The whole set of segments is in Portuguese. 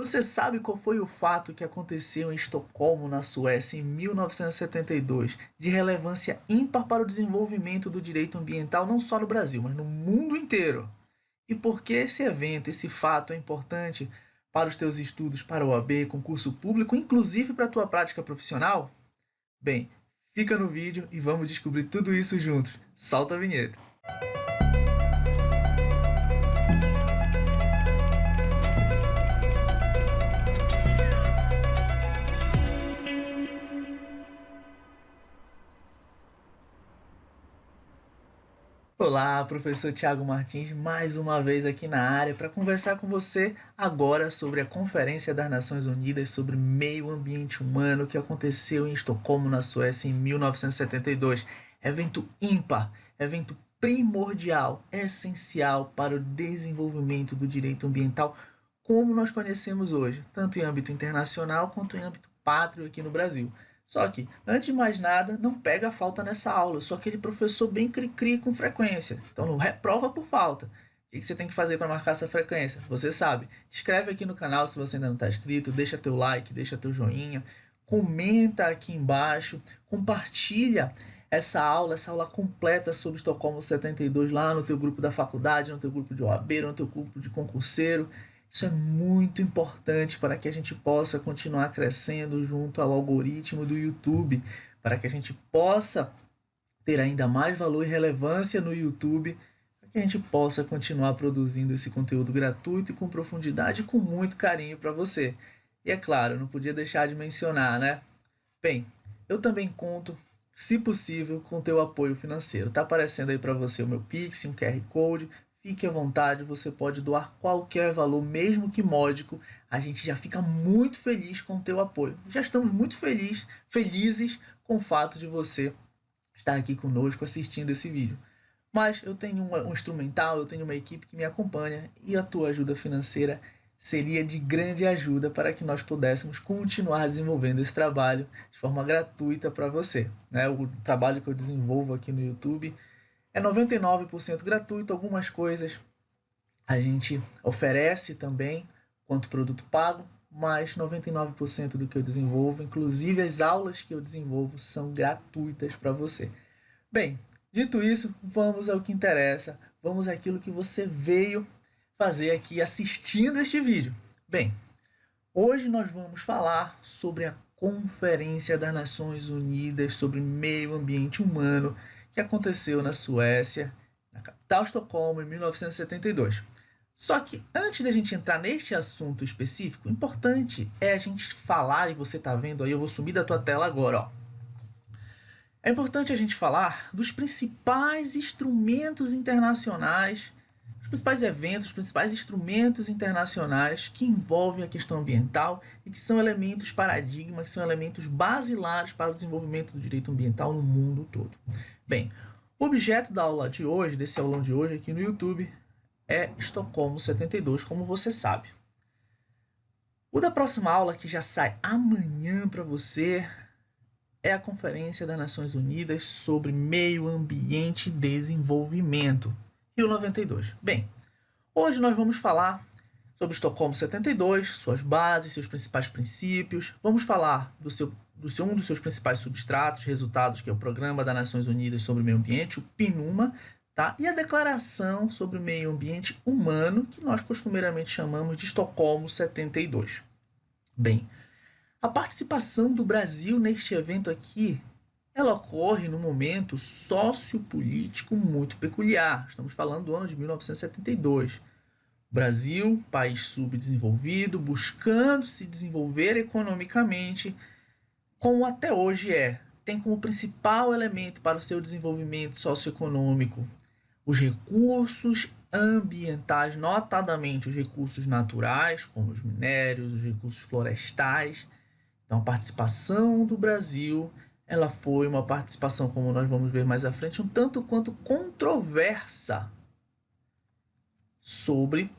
Você sabe qual foi o fato que aconteceu em Estocolmo, na Suécia, em 1972, de relevância ímpar para o desenvolvimento do direito ambiental não só no Brasil, mas no mundo inteiro? E por que esse evento, esse fato é importante para os teus estudos para o OAB, concurso público, inclusive para a tua prática profissional? Bem, fica no vídeo e vamos descobrir tudo isso juntos. Solta a vinheta. Olá, professor Tiago Martins, mais uma vez aqui na área para conversar com você agora sobre a Conferência das Nações Unidas sobre Meio Ambiente Humano que aconteceu em Estocolmo, na Suécia, em 1972. Evento ímpar, evento primordial, essencial para o desenvolvimento do direito ambiental como nós conhecemos hoje, tanto em âmbito internacional quanto em âmbito pátrio aqui no Brasil. Só que, antes de mais nada, não pega a falta nessa aula. Eu sou aquele professor bem cri-cri com frequência. Então não reprova por falta. O que você tem que fazer para marcar essa frequência? Você sabe. Inscreve aqui no canal se você ainda não está inscrito. Deixa teu like, deixa teu joinha. Comenta aqui embaixo. Compartilha essa aula completa sobre Estocolmo 72 lá no teu grupo da faculdade, no teu grupo de OAB, no teu grupo de concurseiro. Isso é muito importante para que a gente possa continuar crescendo junto ao algoritmo do YouTube, para que a gente possa ter ainda mais valor e relevância no YouTube, para que a gente possa continuar produzindo esse conteúdo gratuito e com profundidade e com muito carinho para você. E é claro, não podia deixar de mencionar, né? Bem, eu também conto, se possível, com o teu apoio financeiro. Está aparecendo aí para você o meu Pix, um QR Code. Fique à vontade, você pode doar qualquer valor, mesmo que módico. A gente já fica muito feliz com o teu apoio. Já estamos muito felizes com o fato de você estar aqui conosco assistindo esse vídeo. Mas eu tenho um instrumental, eu tenho uma equipe que me acompanha e a tua ajuda financeira seria de grande ajuda para que nós pudéssemos continuar desenvolvendo esse trabalho de forma gratuita para você, né? O trabalho que eu desenvolvo aqui no YouTube é 99% gratuito. Algumas coisas a gente oferece também quanto produto pago, mas 99% do que eu desenvolvo, inclusive as aulas que eu desenvolvo, são gratuitas para você. Bem, dito isso, vamos ao que interessa, vamos àquilo que você veio fazer aqui assistindo este vídeo. Bem, hoje nós vamos falar sobre a Conferência das Nações Unidas sobre Meio Ambiente Humano, que aconteceu na Suécia, na capital Estocolmo, em 1972. Só que antes da gente entrar neste assunto específico, o importante é a gente falar, e você está vendo aí, eu vou sumir da tua tela agora, ó. É importante a gente falar dos principais instrumentos internacionais, os principais eventos, os principais instrumentos internacionais que envolvem a questão ambiental e que são elementos paradigmas, que são elementos basilares para o desenvolvimento do direito ambiental no mundo todo. Bem, o objeto da aula de hoje, desse aulão de hoje aqui no YouTube, é Estocolmo 72, como você sabe. O da próxima aula, que já sai amanhã para você, é a Conferência das Nações Unidas sobre Meio Ambiente e Desenvolvimento, Rio 92. Bem, hoje nós vamos falar sobre Estocolmo 72, suas bases, seus principais princípios. Vamos falar um dos seus principais substratos, resultados, que é o Programa das Nações Unidas sobre o Meio Ambiente, o PNUMA, tá? E a Declaração sobre o Meio Ambiente Humano, que nós costumeiramente chamamos de Estocolmo 72. Bem, a participação do Brasil neste evento aqui, ela ocorre num momento sociopolítico muito peculiar. Estamos falando do ano de 1972. Brasil, país subdesenvolvido, buscando se desenvolver economicamente, como até hoje tem como principal elemento para o seu desenvolvimento socioeconômico os recursos ambientais, notadamente os recursos naturais, como os minérios, os recursos florestais. Então, a participação do Brasil, ela foi uma participação, como nós vamos ver mais à frente, um tanto quanto controversa sobre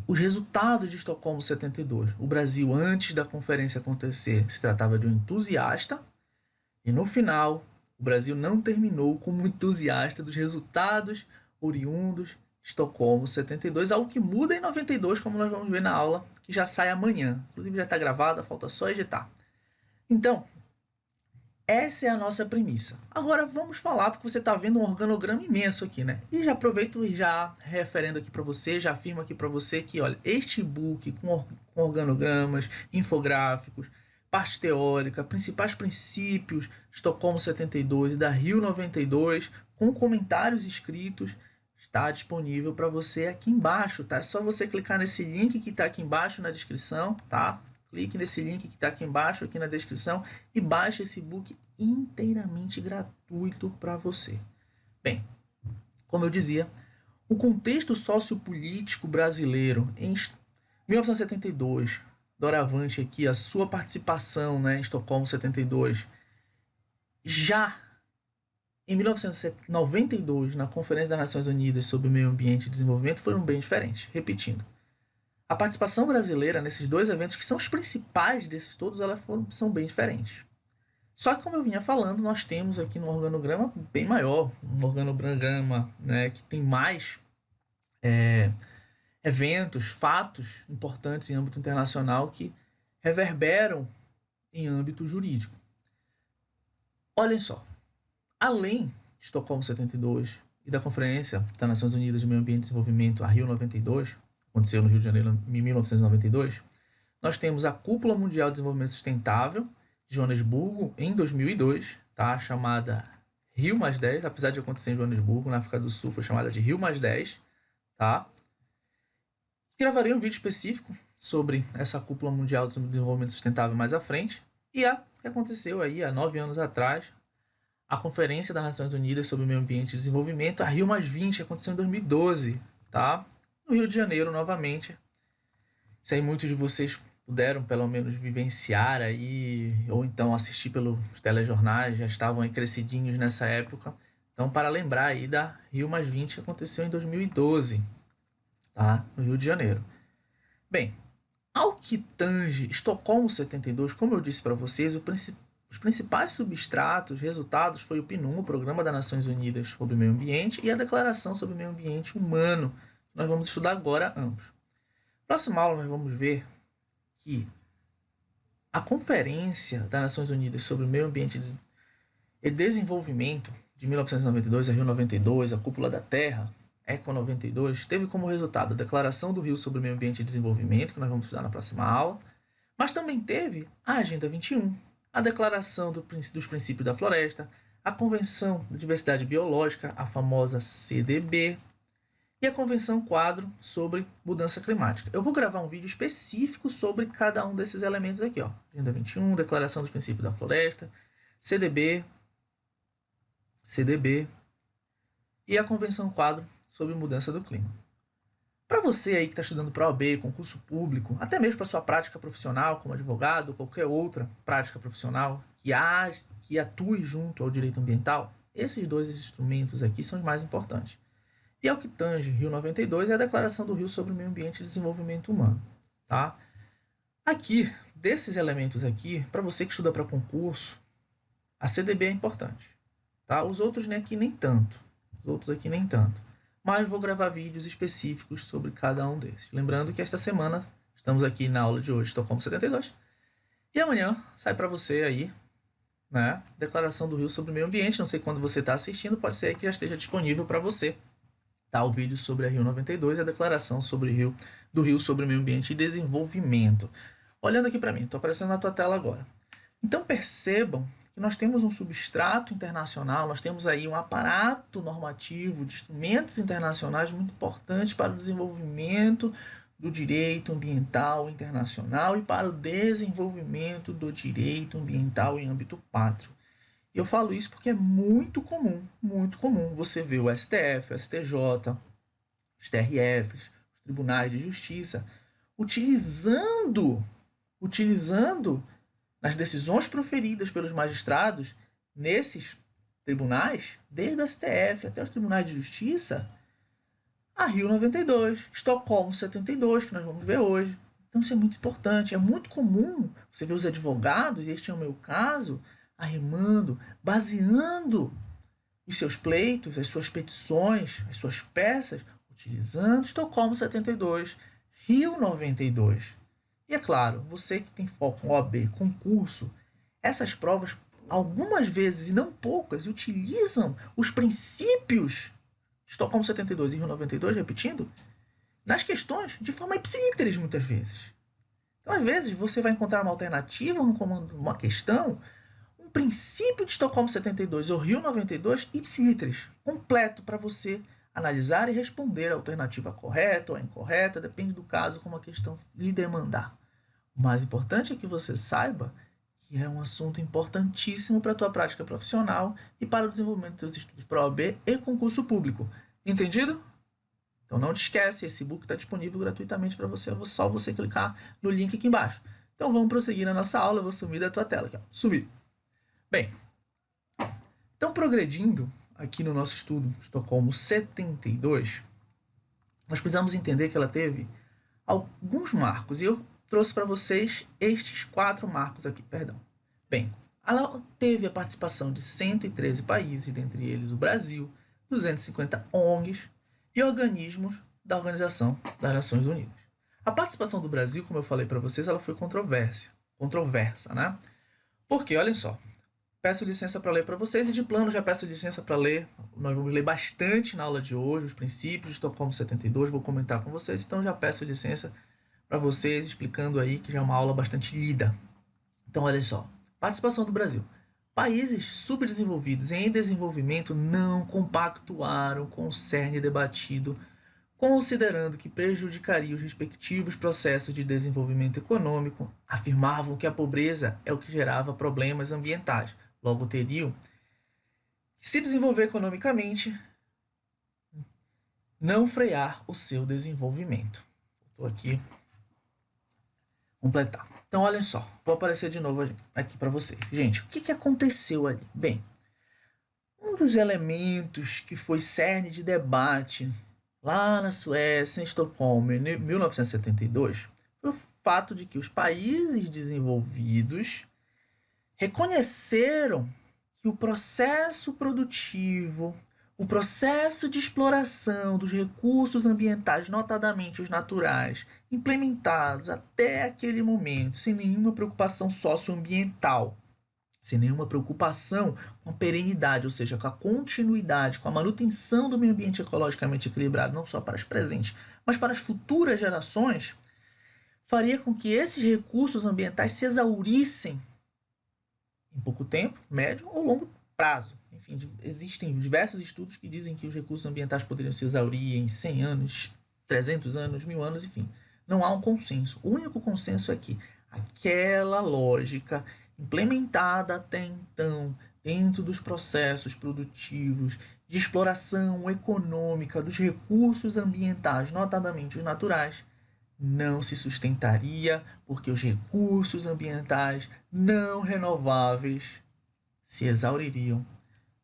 os resultados de Estocolmo 72. O Brasil, antes da conferência acontecer, se tratava de um entusiasta, e no final, o Brasil não terminou como entusiasta dos resultados oriundos Estocolmo 72, algo que muda em 92, como nós vamos ver na aula, que já sai amanhã. Inclusive já está gravada, falta só editar. Então, essa é a nossa premissa. Agora vamos falar, porque você está vendo um organograma imenso aqui, né? E já aproveito e já referendo aqui para você, já afirmo aqui para você que, olha, este e-book com organogramas, infográficos, parte teórica, principais princípios, Estocolmo 72 da Rio 92, com comentários escritos, está disponível para você aqui embaixo, tá? É só você clicar nesse link que está aqui embaixo na descrição, tá? Clique nesse link que está aqui embaixo, aqui na descrição, e baixe esse e-book inteiramente gratuito para você. Bem, como eu dizia, o contexto sociopolítico brasileiro em 1972, doravante aqui a sua participação, né, em Estocolmo 72, já em 1992, na Conferência das Nações Unidas sobre o Meio Ambiente e Desenvolvimento, foram bem diferentes. Repetindo, a participação brasileira nesses dois eventos, que são os principais desses todos, são bem diferentes. Só que, como eu vinha falando, nós temos aqui um organograma bem maior, um organograma, né, que tem mais eventos, fatos importantes em âmbito internacional que reverberam em âmbito jurídico. Olhem só, além de Estocolmo 72 e da Conferência das Nações Unidas de Meio Ambiente e Desenvolvimento, a Rio 92, aconteceu no Rio de Janeiro em 1992, nós temos a Cúpula Mundial de Desenvolvimento Sustentável de Joanesburgo em 2002, tá? Chamada Rio mais 10, apesar de acontecer em Joanesburgo, na África do Sul, foi chamada de Rio mais 10, tá? Gravarei um vídeo específico sobre essa Cúpula Mundial de Desenvolvimento Sustentável mais à frente, e a que aconteceu aí há 9 anos atrás, a Conferência das Nações Unidas sobre o Meio Ambiente e Desenvolvimento, a Rio mais 20, que aconteceu em 2012, tá? No Rio de Janeiro, novamente. Isso aí muitos de vocês puderam, pelo menos, vivenciar aí, ou então assistir pelos telejornais, já estavam aí crescidinhos nessa época. Então, para lembrar aí da Rio mais 20, que aconteceu em 2012, tá? No Rio de Janeiro. Bem, ao que tange Estocolmo 72, como eu disse para vocês, os principais substratos, resultados, foi o PNUM, o Programa das Nações Unidas sobre o Meio Ambiente, e a Declaração sobre o Meio Ambiente Humano. Nós vamos estudar agora ambos. Próxima aula nós vamos ver que a Conferência das Nações Unidas sobre o Meio Ambiente e Desenvolvimento de 1992, a Rio 92, a Cúpula da Terra, ECO 92, teve como resultado a Declaração do Rio sobre o Meio Ambiente e Desenvolvimento, que nós vamos estudar na próxima aula, mas também teve a Agenda 21, a Declaração dos Princípios da Floresta, a Convenção da Diversidade Biológica, a famosa CDB, e a Convenção Quadro sobre Mudança Climática. Eu vou gravar um vídeo específico sobre cada um desses elementos aqui, ó. Agenda 21, Declaração dos Princípios da Floresta, CDB e a Convenção Quadro sobre Mudança do Clima. Para você aí que está estudando para OAB, concurso público, até mesmo para sua prática profissional como advogado ou qualquer outra prática profissional que atue junto ao direito ambiental, esses dois instrumentos aqui são os mais importantes. E ao que tange Rio 92 é a Declaração do Rio sobre o Meio Ambiente e Desenvolvimento Humano. Tá? Aqui, desses elementos aqui, para você que estuda para concurso, a CDB é importante. Tá? Os outros aqui nem tanto. Mas vou gravar vídeos específicos sobre cada um desses. Lembrando que esta semana, estamos aqui na aula de hoje, Estocolmo 72. E amanhã sai para você aí, né? Declaração do Rio sobre o Meio Ambiente. Não sei quando você está assistindo, pode ser que já esteja disponível para você. Tá, o vídeo sobre a Rio 92 e a declaração do Rio sobre o Meio Ambiente e Desenvolvimento. Olhando aqui para mim, estou aparecendo na tua tela agora. Então percebam que nós temos um substrato internacional, nós temos aí um aparato normativo de instrumentos internacionais muito importantes para o desenvolvimento do direito ambiental internacional e para o desenvolvimento do direito ambiental em âmbito pátrio. E eu falo isso porque é muito comum você ver o STF, o STJ, os TRFs, os tribunais de justiça, utilizando nas decisões proferidas pelos magistrados nesses tribunais, desde o STF até os tribunais de justiça, a Rio 92, Estocolmo 72, que nós vamos ver hoje. Então isso é muito importante, é muito comum você ver os advogados, e este é o meu caso, arrimando, baseando os seus pleitos, as suas petições, as suas peças, utilizando Estocolmo 72, Rio 92. E é claro, você que tem foco em OAB, concurso, essas provas, algumas vezes e não poucas, utilizam os princípios de Estocolmo 72 e Rio 92, repetindo, nas questões de forma ipsilíteres muitas vezes. Então, às vezes, você vai encontrar uma alternativa, uma questão, um princípio de Estocolmo 72 ou Rio 92 ipsilíteres, completo para você analisar e responder a alternativa correta ou a incorreta, depende do caso, como a questão lhe demandar. O mais importante é que você saiba que é um assunto importantíssimo para a tua prática profissional e para o desenvolvimento dos teus estudos para OAB e concurso público. Entendido? Então não te esquece, esse e-book está disponível gratuitamente para você, é só você clicar no link aqui embaixo. Então vamos prosseguir na nossa aula, eu vou sumir da tua tela aqui, ó. Sumir. Bem, então progredindo aqui no nosso estudo Estocolmo 72, nós precisamos entender que ela teve alguns marcos, e eu trouxe para vocês estes 4 marcos aqui, perdão. Bem, ela teve a participação de 113 países, dentre eles o Brasil, 250 ONGs e organismos da Organização das Nações Unidas. A participação do Brasil, como eu falei para vocês, ela foi controversa, né? Porque, olhem só, peço licença para ler para vocês e de plano já peço licença para ler. Nós vamos ler bastante na aula de hoje, os princípios de Estocolmo 72, vou comentar com vocês, então já peço licença para vocês, explicando aí que já é uma aula bastante lida. Então, olha só, participação do Brasil. Países subdesenvolvidos e em desenvolvimento não compactuaram com o cerne debatido, considerando que prejudicaria os respectivos processos de desenvolvimento econômico, afirmavam que a pobreza é o que gerava problemas ambientais. Logo, teriam que se desenvolver economicamente, não frear o seu desenvolvimento. Estou aqui completar. Então, olhem só, vou aparecer de novo aqui para vocês. Gente, o que aconteceu ali? Bem, um dos elementos que foi cerne de debate lá na Suécia, em Estocolmo, em 1972, foi o fato de que os países desenvolvidos reconheceram que o processo produtivo, o processo de exploração dos recursos ambientais, notadamente os naturais, implementados até aquele momento, sem nenhuma preocupação socioambiental, sem nenhuma preocupação com a perenidade, ou seja, com a continuidade, com a manutenção do meio ambiente ecologicamente equilibrado, não só para as presentes, mas para as futuras gerações, faria com que esses recursos ambientais se exaurissem em pouco tempo, médio ou longo prazo. Enfim, existem diversos estudos que dizem que os recursos ambientais poderiam se exaurir em 100 anos, 300 anos, 1000 anos, enfim. Não há um consenso. O único consenso é que aquela lógica implementada até então dentro dos processos produtivos de exploração econômica dos recursos ambientais, notadamente os naturais, não se sustentaria porque os recursos ambientais não renováveis se exauririam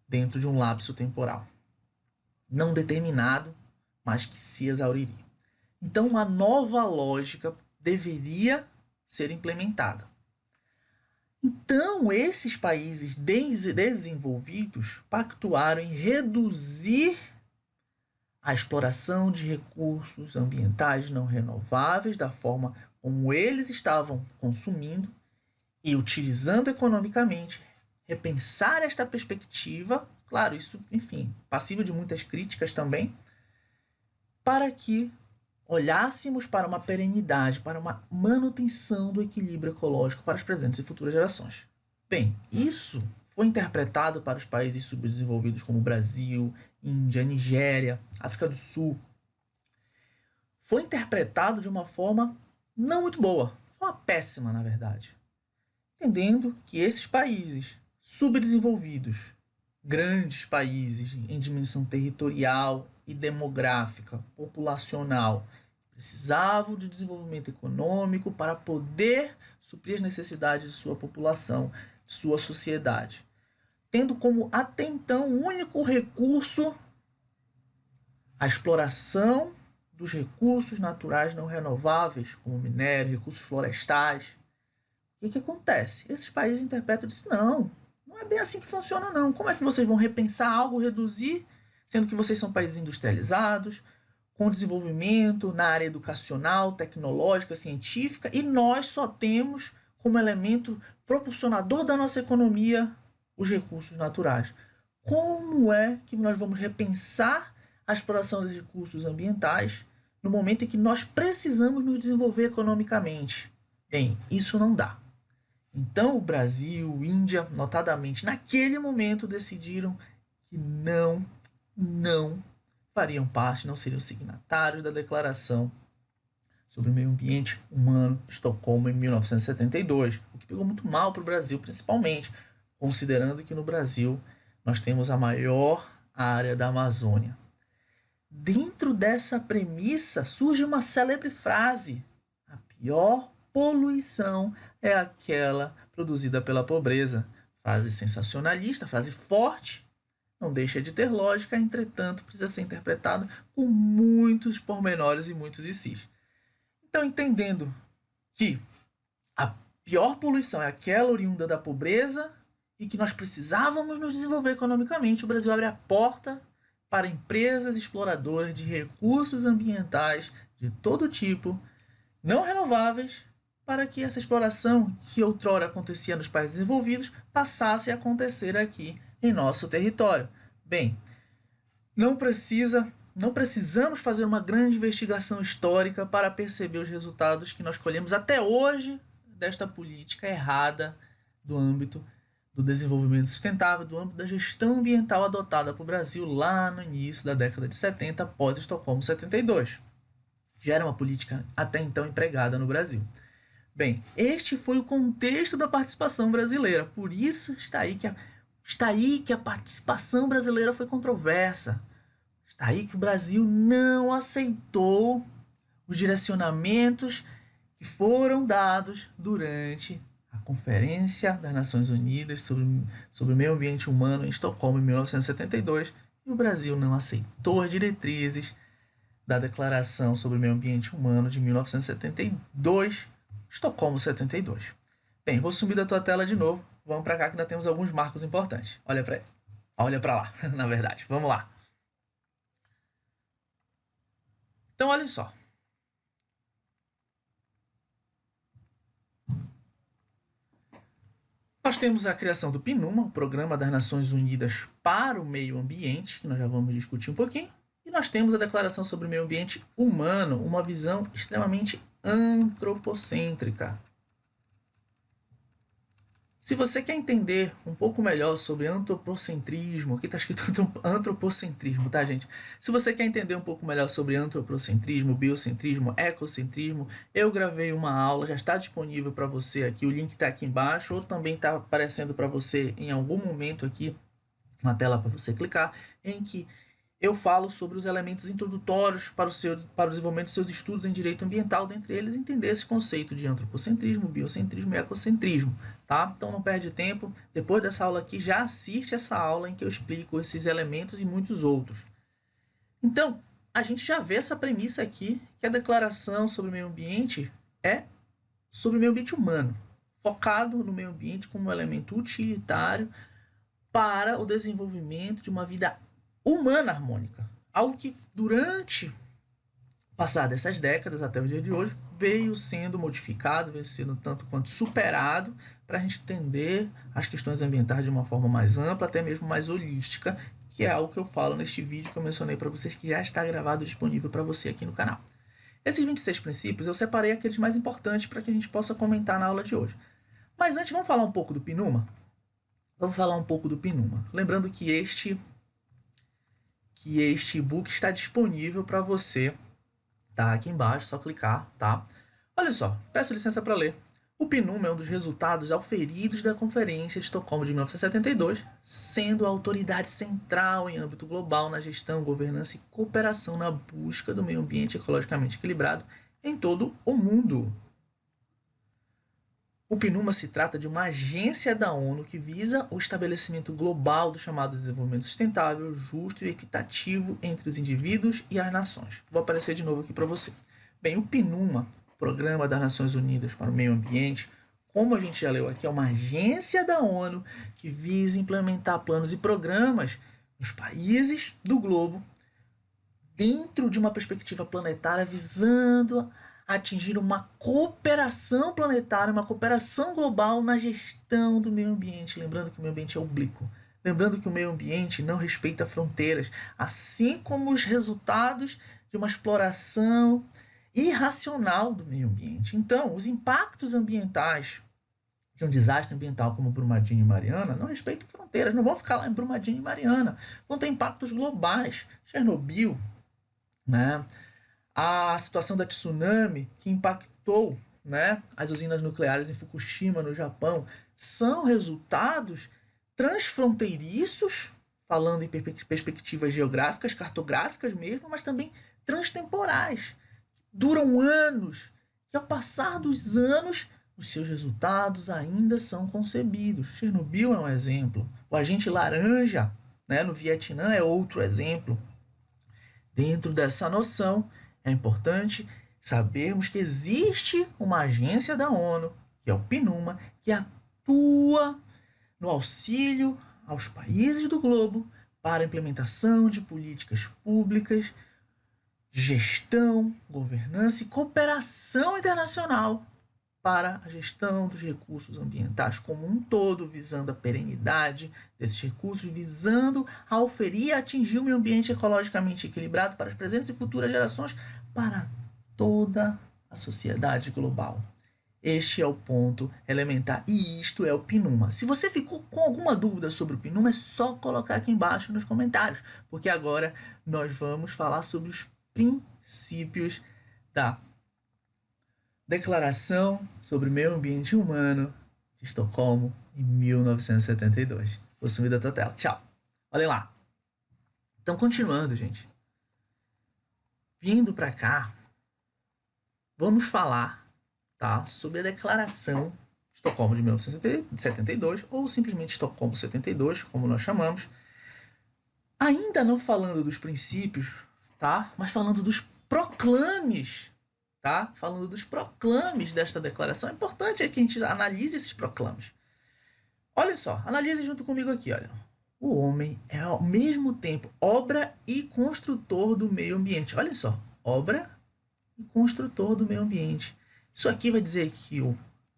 dentro de um lapso temporal não determinado, mas que se exauriria. Então, uma nova lógica deveria ser implementada. Então, esses países desenvolvidos pactuaram em reduzir a exploração de recursos ambientais não renováveis da forma como eles estavam consumindo e utilizando economicamente, repensar esta perspectiva, claro, isso, enfim, passível de muitas críticas também, para que olhássemos para uma perenidade, para uma manutenção do equilíbrio ecológico para as presentes e futuras gerações. Bem, isso foi interpretado para os países subdesenvolvidos como Brasil, Índia, Nigéria, África do Sul. Foi interpretado de uma forma não muito boa, uma péssima, na verdade. Entendendo que esses países subdesenvolvidos, grandes países em dimensão territorial e demográfica, populacional, precisavam de desenvolvimento econômico para poder suprir as necessidades de sua população, de sua sociedade, tendo como até então o único recurso a exploração dos recursos naturais não renováveis, como minério, recursos florestais. O que acontece? Esses países interpretam e dizem, não é bem assim que funciona não. Como é que vocês vão repensar algo, reduzir, sendo que vocês são países industrializados, com desenvolvimento na área educacional, tecnológica, científica, e nós só temos como elemento propulsionador da nossa economia os recursos naturais. Como é que nós vamos repensar a exploração dos recursos ambientais no momento em que nós precisamos nos desenvolver economicamente? Bem, isso não dá. Então o Brasil, Índia, notadamente, naquele momento decidiram que não fariam parte, não seriam signatários da Declaração sobre o Meio Ambiente Humano de Estocolmo em 1972, o que pegou muito mal para o Brasil, principalmente, considerando que no Brasil nós temos a maior área da Amazônia. Dentro dessa premissa surge uma célebre frase: a pior poluição é aquela produzida pela pobreza. Frase sensacionalista, frase forte, não deixa de ter lógica, entretanto, precisa ser interpretado com muitos pormenores e muitos ICs. Então, entendendo que a pior poluição é aquela oriunda da pobreza e que nós precisávamos nos desenvolver economicamente, o Brasil abre a porta para empresas exploradoras de recursos ambientais de todo tipo, não renováveis, para que essa exploração que outrora acontecia nos países desenvolvidos passasse a acontecer aqui em nosso território. Bem, não precisamos fazer uma grande investigação histórica para perceber os resultados que nós colhemos até hoje desta política errada do âmbito do desenvolvimento sustentável, do âmbito da gestão ambiental adotada para o Brasil lá no início da década de 70, após Estocolmo 72. Já era uma política até então empregada no Brasil. Bem, este foi o contexto da participação brasileira, por isso está aí que a participação brasileira foi controversa. Está aí que o Brasil não aceitou os direcionamentos que foram dados durante a Conferência das Nações Unidas sobre o Meio Ambiente Humano em Estocolmo, em 1972, e o Brasil não aceitou as diretrizes da Declaração sobre o Meio Ambiente Humano de 1972, Estocolmo 72. Bem, vou sumir da tua tela de novo. Vamos para cá que ainda temos alguns marcos importantes. Olha para lá, na verdade. Vamos lá. Então, olhem só. Nós temos a criação do PNUMA, o Programa das Nações Unidas para o Meio Ambiente, que nós já vamos discutir um pouquinho. E nós temos a Declaração sobre o Meio Ambiente Humano, uma visão extremamente antropocêntrica. Se você quer entender um pouco melhor sobre antropocentrismo, aqui está escrito antropocentrismo, tá, gente? Se você quer entender um pouco melhor sobre antropocentrismo, biocentrismo, ecocentrismo, eu gravei uma aula, já está disponível para você aqui, o link está aqui embaixo, ou também está aparecendo para você em algum momento aqui na tela para você clicar, em que eu falo sobre os elementos introdutórios para o desenvolvimento dos seus estudos em direito ambiental, dentre eles entender esse conceito de antropocentrismo, biocentrismo e ecocentrismo, tá? Então não perde tempo, depois dessa aula aqui já assiste essa aula em que eu explico esses elementos e muitos outros. Então, a gente já vê essa premissa aqui, que a Declaração sobre o Meio Ambiente é sobre o meio ambiente humano, focado no meio ambiente como um elemento utilitário para o desenvolvimento de uma vida humana harmônica, algo que durante o passar dessas décadas até o dia de hoje veio sendo modificado, veio sendo tanto quanto superado para a gente entender as questões ambientais de uma forma mais ampla, até mesmo mais holística, que é algo que eu falo neste vídeo que eu mencionei para vocês, que já está gravado e disponível para você aqui no canal. Esses 26 princípios eu separei aqueles mais importantes para que a gente possa comentar na aula de hoje. Mas antes, vamos falar um pouco do PNUMA? Vamos falar um pouco do PNUMA. Lembrando que este e-book está disponível para você, tá? Aqui embaixo, só clicar, tá? Olha só, peço licença para ler. O PNUMA é um dos resultados auferidos da Conferência de Estocolmo de 1972, sendo a autoridade central em âmbito global na gestão, governança e cooperação na busca do meio ambiente ecologicamente equilibrado em todo o mundo. O PNUMA se trata de uma agência da ONU que visa o estabelecimento global do chamado desenvolvimento sustentável, justo e equitativo entre os indivíduos e as nações. Vou aparecer de novo aqui para você. Bem, o PNUMA, Programa das Nações Unidas para o Meio Ambiente, como a gente já leu aqui, é uma agência da ONU que visa implementar planos e programas nos países do globo dentro de uma perspectiva planetária, visando atingir uma cooperação planetária, uma cooperação global na gestão do meio ambiente. Lembrando que o meio ambiente é oblíquo. Lembrando que o meio ambiente não respeita fronteiras, assim como os resultados de uma exploração irracional do meio ambiente. Então, os impactos ambientais de um desastre ambiental como Brumadinho e Mariana não respeitam fronteiras, não vão ficar lá em Brumadinho e Mariana, vão ter impactos globais. Chernobyl, né? A situação da tsunami que impactou, né, as usinas nucleares em Fukushima, no Japão, são resultados transfronteiriços, falando em perspectivas geográficas, cartográficas mesmo, mas também transtemporais. Duram anos, que ao passar dos anos, os seus resultados ainda são concebidos. Chernobyl é um exemplo. O Agente Laranja, né, no Vietnã, é outro exemplo. Dentro dessa noção, é importante sabermos que existe uma agência da ONU, que é o PNUMA, que atua no auxílio aos países do globo para a implementação de políticas públicas, gestão, governança e cooperação internacional para a gestão dos recursos ambientais como um todo, visando a perenidade desses recursos, visando a oferir e atingir um meio ambiente ecologicamente equilibrado para as presentes e futuras gerações, para toda a sociedade global. Este é o ponto elementar e isto é o PNUMA. Se você ficou com alguma dúvida sobre o PNUMA, é só colocar aqui embaixo nos comentários, porque agora nós vamos falar sobre os princípios da Declaração sobre o Meio Ambiente Humano de Estocolmo, em 1972. Vou sumir da tua tela. Tchau. Olhem lá. Então, continuando, gente. Vindo para cá, vamos falar, tá, sobre a Declaração de Estocolmo de 1972, ou simplesmente Estocolmo 72, como nós chamamos. Ainda não falando dos princípios, tá, mas falando dos proclames, tá? Falando dos proclames desta declaração. É importante que a gente analise esses proclames. Olha só, analise junto comigo aqui, olha. O homem é ao mesmo tempo obra e construtor do meio ambiente. Olha só, obra e construtor do meio ambiente. Isso aqui vai dizer que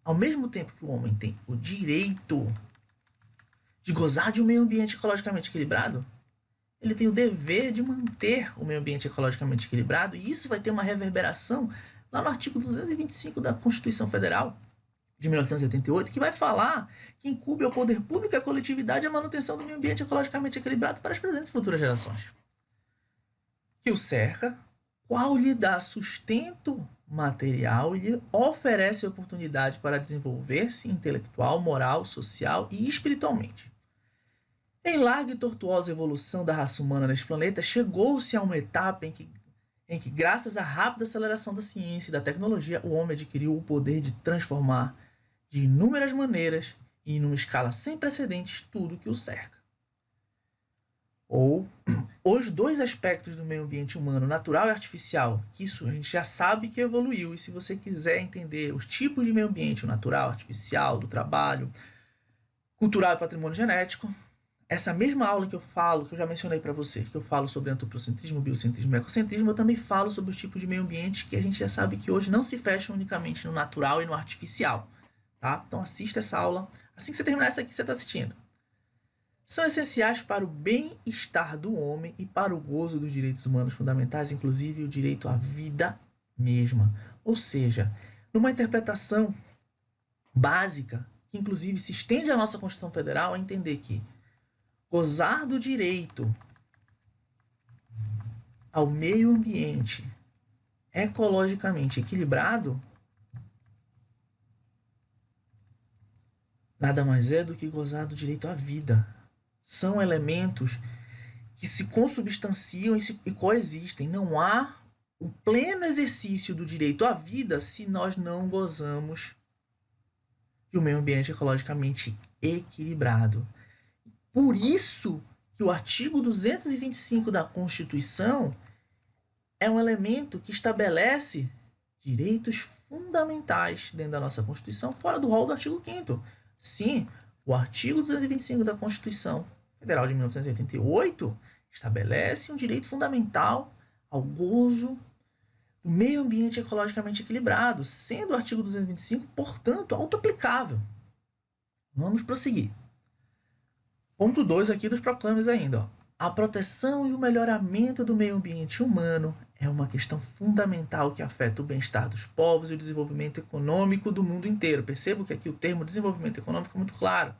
ao mesmo tempo que o homem tem o direito de gozar de um meio ambiente ecologicamente equilibrado, ele tem o dever de manter o meio ambiente ecologicamente equilibrado, e isso vai ter uma reverberação lá no artigo 225 da Constituição Federal de 1988, que vai falar que incumbe ao poder público e à coletividade a manutenção do meio ambiente ecologicamente equilibrado para as presentes e futuras gerações. Que o cerca, qual lhe dá sustento material e lhe oferece oportunidade para desenvolver-se intelectual, moral, social e espiritualmente. Em larga e tortuosa evolução da raça humana neste planeta, chegou-se a uma etapa em que, graças à rápida aceleração da ciência e da tecnologia, o homem adquiriu o poder de transformar de inúmeras maneiras e em uma escala sem precedentes tudo que o cerca. Ou os dois aspectos do meio ambiente humano, natural e artificial, que isso a gente já sabe que evoluiu, e se você quiser entender os tipos de meio ambiente, o natural, artificial, do trabalho, cultural e patrimônio genético, essa mesma aula que eu falo, que eu já mencionei para você, que eu falo sobre antropocentrismo, biocentrismo e ecocentrismo, eu também falo sobre os tipos de meio ambiente que a gente já sabe que hoje não se fecham unicamente no natural e no artificial, tá? Então assista essa aula, assim que você terminar essa aqui que você está assistindo. São essenciais para o bem-estar do homem e para o gozo dos direitos humanos fundamentais, inclusive o direito à vida mesma. Ou seja, numa interpretação básica, que inclusive se estende à nossa Constituição Federal, é entender que gozar do direito ao meio ambiente ecologicamente equilibrado nada mais é do que gozar do direito à vida. São elementos que se consubstanciam e coexistem. Não há o pleno exercício do direito à vida se nós não gozamos de um meio ambiente ecologicamente equilibrado. Por isso que o artigo 225 da Constituição é um elemento que estabelece direitos fundamentais dentro da nossa Constituição, fora do rol do artigo 5º. Sim, o artigo 225 da Constituição Federal de 1988 estabelece um direito fundamental ao gozo do meio ambiente ecologicamente equilibrado, sendo o artigo 225, portanto, autoaplicável. Vamos prosseguir. Ponto 2 aqui dos proclames ainda. Ó. A proteção e o melhoramento do meio ambiente humano é uma questão fundamental que afeta o bem-estar dos povos e o desenvolvimento econômico do mundo inteiro. Percebo que aqui o termo desenvolvimento econômico é muito claro.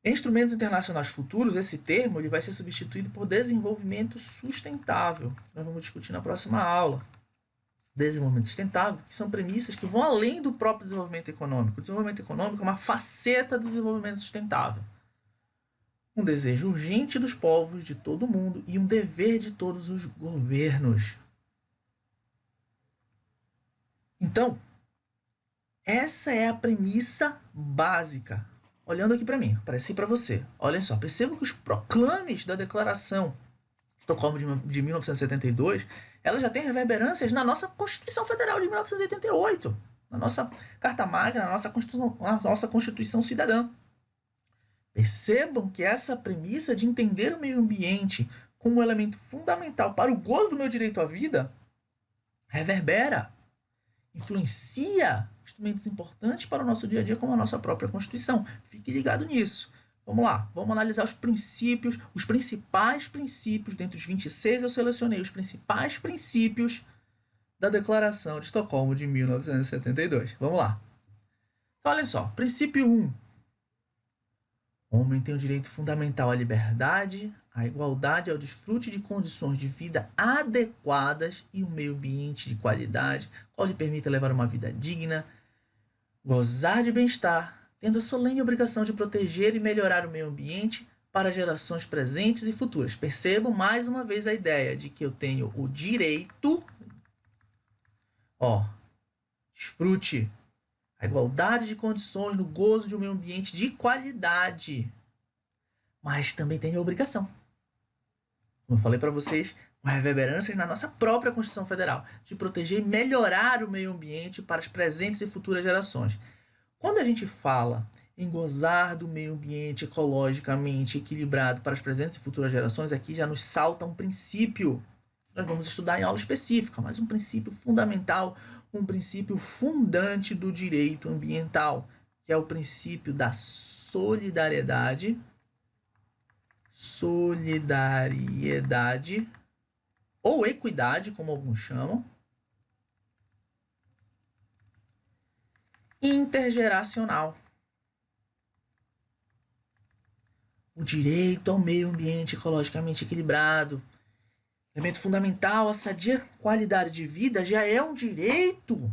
Em instrumentos internacionais futuros, esse termo ele vai ser substituído por desenvolvimento sustentável, que nós vamos discutir na próxima aula. Desenvolvimento sustentável, que são premissas que vão além do próprio desenvolvimento econômico. O desenvolvimento econômico é uma faceta do desenvolvimento sustentável. Um desejo urgente dos povos de todo o mundo e um dever de todos os governos. Então, essa é a premissa básica. Olhando aqui para mim, apareci para você. Olhem só, percebam que os proclames da Declaração de Estocolmo de 1972, ela já tem reverberâncias na nossa Constituição Federal de 1988, na nossa Carta Magna, na nossa Constituição Cidadã. Percebam que essa premissa de entender o meio ambiente como um elemento fundamental para o gozo do meu direito à vida reverbera, influencia instrumentos importantes para o nosso dia a dia, como a nossa própria Constituição. Fique ligado nisso. Vamos lá, vamos analisar os princípios, os principais princípios, dentre os 26 eu selecionei os principais princípios da Declaração de Estocolmo de 1972. Vamos lá. Então, olha só, princípio 1. O homem tem o direito fundamental à liberdade, à igualdade e ao desfrute de condições de vida adequadas e um meio ambiente de qualidade, qual lhe permita levar uma vida digna, gozar de bem-estar, tendo a solene obrigação de proteger e melhorar o meio ambiente para gerações presentes e futuras. Percebam mais uma vez a ideia de que eu tenho o direito, desfrute, a igualdade de condições no gozo de um meio ambiente de qualidade, mas também tenho a obrigação, como eu falei para vocês, com reverberâncias na nossa própria Constituição Federal, de proteger e melhorar o meio ambiente para as presentes e futuras gerações. Quando a gente fala em gozar do meio ambiente ecologicamente equilibrado para as presentes e futuras gerações, aqui já nos salta um princípio. Nós vamos estudar em aula específica, mas um princípio fundamental, um princípio fundante do direito ambiental, que é o princípio da solidariedade, ou equidade, como alguns chamam, intergeracional. O direito ao meio ambiente ecologicamente equilibrado, elemento fundamental, a sadia qualidade de vida já é um direito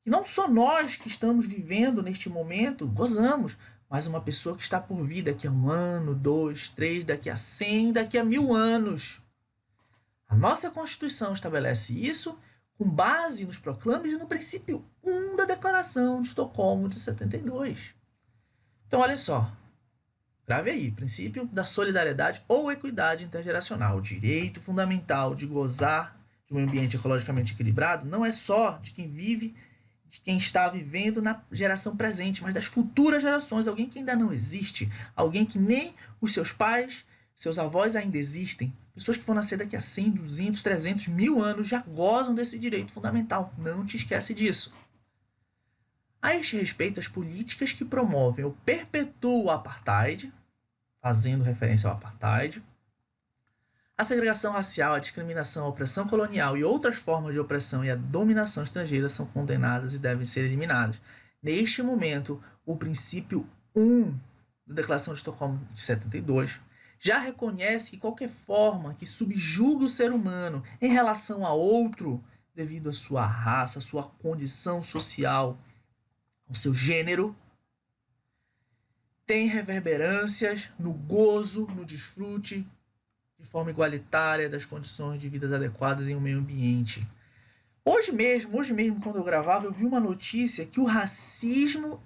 que não só nós que estamos vivendo neste momento gozamos, mas uma pessoa que está por vir daqui a 1 ano, 2, 3, daqui a 100, daqui a 1000 anos. A nossa Constituição estabelece isso com base nos proclames e no princípio 1 da Declaração de Estocolmo de 72. Então, olha só. Grave aí, princípio da solidariedade ou equidade intergeracional. O direito fundamental de gozar de um ambiente ecologicamente equilibrado não é só de quem vive, de quem está vivendo na geração presente, mas das futuras gerações. Alguém que ainda não existe, alguém que nem os seus pais, seus avós ainda existem. Pessoas que vão nascer daqui a 100, 200, 300, 1000 anos já gozam desse direito fundamental. Não te esquece disso. A este respeito, as políticas que promovem ou perpetuam o apartheid, fazendo referência ao apartheid, a segregação racial, a discriminação, a opressão colonial e outras formas de opressão e a dominação estrangeira são condenadas e devem ser eliminadas. Neste momento, o princípio 1 da Declaração de Estocolmo de 72 já reconhece que qualquer forma que subjugue o ser humano em relação a outro, devido à sua raça, à sua condição social, ao seu gênero, tem reverberâncias no gozo, no desfrute, de forma igualitária das condições de vida adequadas em um meio ambiente. Hoje mesmo, quando eu gravava, eu vi uma notícia que o racismo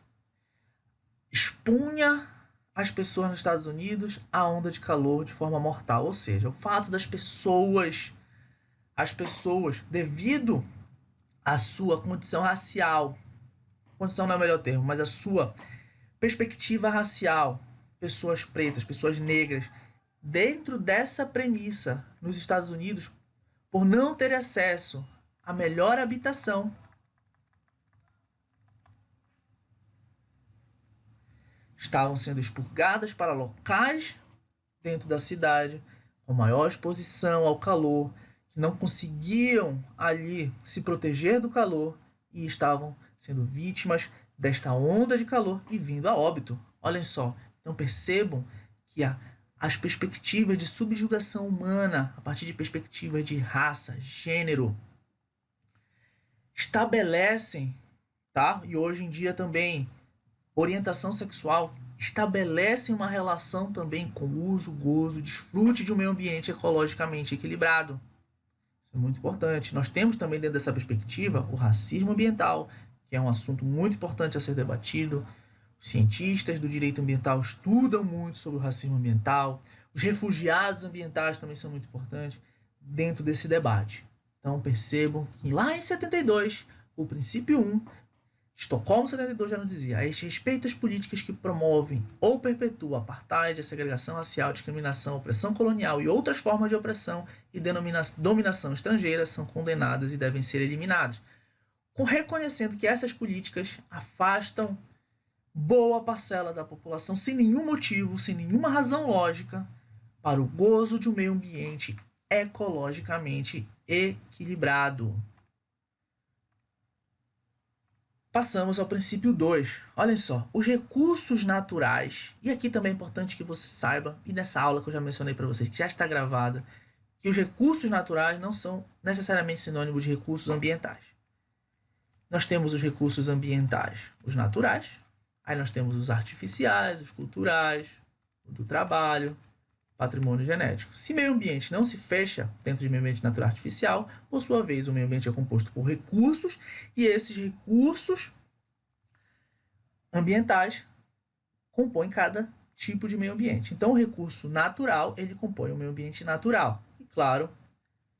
expunha as pessoas nos Estados Unidos à onda de calor de forma mortal. Ou seja, o fato das pessoas, devido à sua condição racial, condição não é o melhor termo, mas a sua perspectiva racial, pessoas pretas, pessoas negras, dentro dessa premissa, nos Estados Unidos, por não ter acesso à melhor habitação, estavam sendo expurgadas para locais dentro da cidade com maior exposição ao calor, que não conseguiam ali se proteger do calor e estavam sendo vítimas desta onda de calor e vindo a óbito. Olhem só, então percebam que as perspectivas de subjugação humana, a partir de perspectivas de raça, gênero, estabelecem, tá? E hoje em dia também, orientação sexual, estabelecem uma relação também com o uso, gozo, desfrute de um meio ambiente ecologicamente equilibrado. Isso é muito importante. Nós temos também dentro dessa perspectiva o racismo ambiental, que é um assunto muito importante a ser debatido. Os cientistas do direito ambiental estudam muito sobre o racismo ambiental. Os refugiados ambientais também são muito importantes dentro desse debate. Então percebam que lá em 72, o princípio 1, Estocolmo 72 já nos dizia: a este respeito às políticas que promovem ou perpetuam apartheid, a segregação racial, discriminação, opressão colonial e outras formas de opressão e dominação estrangeira são condenadas e devem ser eliminadas, reconhecendo que essas políticas afastam boa parcela da população sem nenhum motivo, sem nenhuma razão lógica, para o gozo de um meio ambiente ecologicamente equilibrado. Passamos ao princípio 2. Olhem só, os recursos naturais, e aqui também é importante que você saiba, e nessa aula que eu já mencionei para vocês, que já está gravada, que os recursos naturais não são necessariamente sinônimos de recursos ambientais. Nós temos os recursos ambientais, os naturais, aí nós temos os artificiais, os culturais, o do trabalho, patrimônio genético. Se meio ambiente não se fecha dentro de meio ambiente natural artificial, por sua vez, o meio ambiente é composto por recursos, e esses recursos ambientais compõem cada tipo de meio ambiente. Então, o recurso natural, ele compõe o meio ambiente natural. E, claro,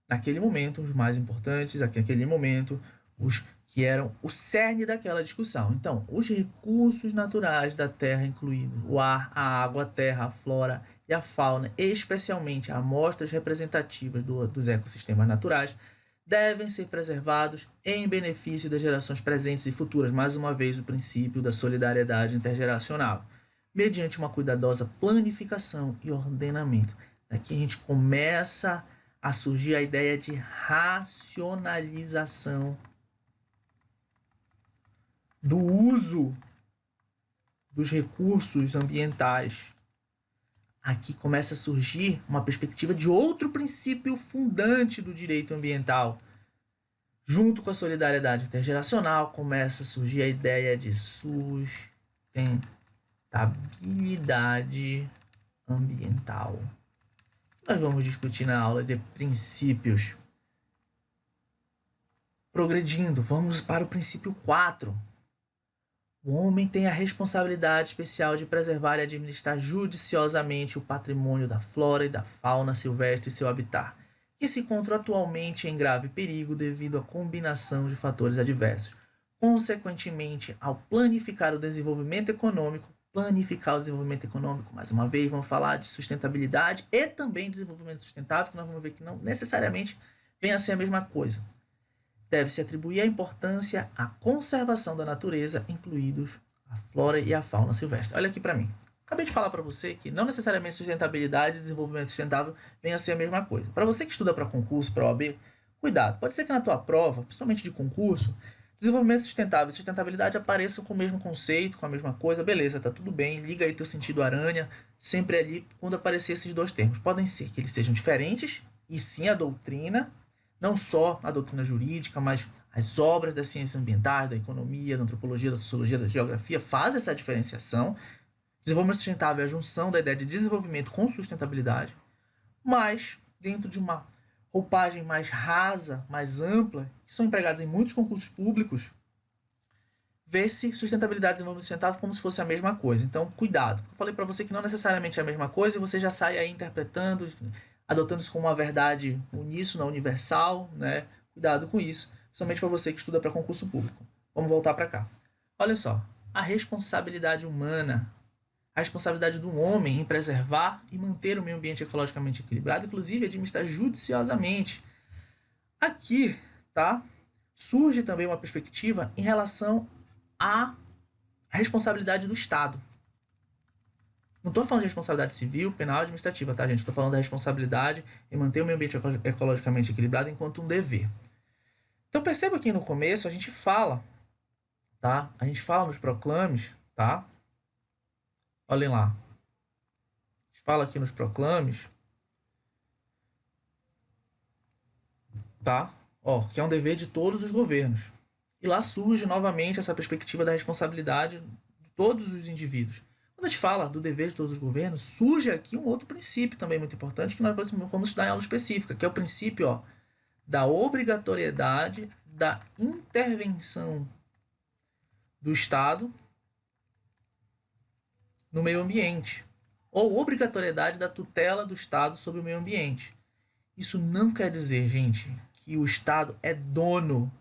naquele momento, os mais importantes, naquele momento, os que eram o cerne daquela discussão. Então, os recursos naturais da Terra, incluindo o ar, a água, a terra, a flora e a fauna, especialmente amostras representativas dos ecossistemas naturais, devem ser preservados em benefício das gerações presentes e futuras. Mais uma vez, o princípio da solidariedade intergeracional, mediante uma cuidadosa planificação e ordenamento. Daqui a gente começa a surgir a ideia de racionalização do uso dos recursos ambientais. Aqui começa a surgir uma perspectiva de outro princípio fundante do direito ambiental. Junto com a solidariedade intergeracional, começa a surgir a ideia de sustentabilidade ambiental. Nós vamos discutir na aula de princípios. Progredindo, vamos para o princípio 4. O homem tem a responsabilidade especial de preservar e administrar judiciosamente o patrimônio da flora e da fauna silvestre e seu habitat, que se encontram atualmente em grave perigo devido à combinação de fatores adversos. Consequentemente, ao planificar o desenvolvimento econômico, mais uma vez, vamos falar de sustentabilidade e também desenvolvimento sustentável, que nós vamos ver que não necessariamente vem a ser a mesma coisa. Deve-se atribuir a importância à conservação da natureza, incluídos a flora e a fauna silvestre. Olha aqui para mim. Acabei de falar para você que não necessariamente sustentabilidade e desenvolvimento sustentável venha a ser a mesma coisa. Para você que estuda para concurso, para OAB, cuidado. Pode ser que na tua prova, principalmente de concurso, desenvolvimento sustentável e sustentabilidade apareçam com o mesmo conceito, com a mesma coisa. Beleza, tá tudo bem. Liga aí teu sentido aranha, sempre ali quando aparecer esses dois termos. Podem ser que eles sejam diferentes, e sim a doutrina, não só a doutrina jurídica, mas as obras das ciências ambientais, da economia, da antropologia, da sociologia, da geografia fazem essa diferenciação. Desenvolvimento sustentável é a junção da ideia de desenvolvimento com sustentabilidade, mas dentro de uma roupagem mais rasa, mais ampla, que são empregados em muitos concursos públicos, vê-se sustentabilidade e desenvolvimento sustentável como se fosse a mesma coisa. Então, cuidado. Eu falei para você que não necessariamente é a mesma coisa e você já sai aí interpretando, adotando isso como uma verdade uníssona, universal, né? Cuidado com isso, principalmente para você que estuda para concurso público. Vamos voltar para cá. Olha só, a responsabilidade humana, a responsabilidade do homem em preservar e manter o meio ambiente ecologicamente equilibrado, inclusive administrar judiciosamente. Aqui, tá? Surge também uma perspectiva em relação à responsabilidade do Estado. Não estou falando de responsabilidade civil, penal e administrativa, tá, gente? Estou falando da responsabilidade em manter o meio ambiente ecologicamente equilibrado enquanto um dever. Então perceba que no começo a gente fala, tá? A gente fala nos proclames, tá? Olhem lá. A gente fala aqui nos proclames, tá? Ó, que é um dever de todos os governos. E lá surge novamente essa perspectiva da responsabilidade de todos os indivíduos. Quando a gente fala do dever de todos os governos, surge aqui um outro princípio também muito importante que nós vamos estudar em aula específica, que é o princípio, ó, da obrigatoriedade da intervenção do Estado no meio ambiente, ou obrigatoriedade da tutela do Estado sobre o meio ambiente. Isso não quer dizer, gente, que o Estado é dono,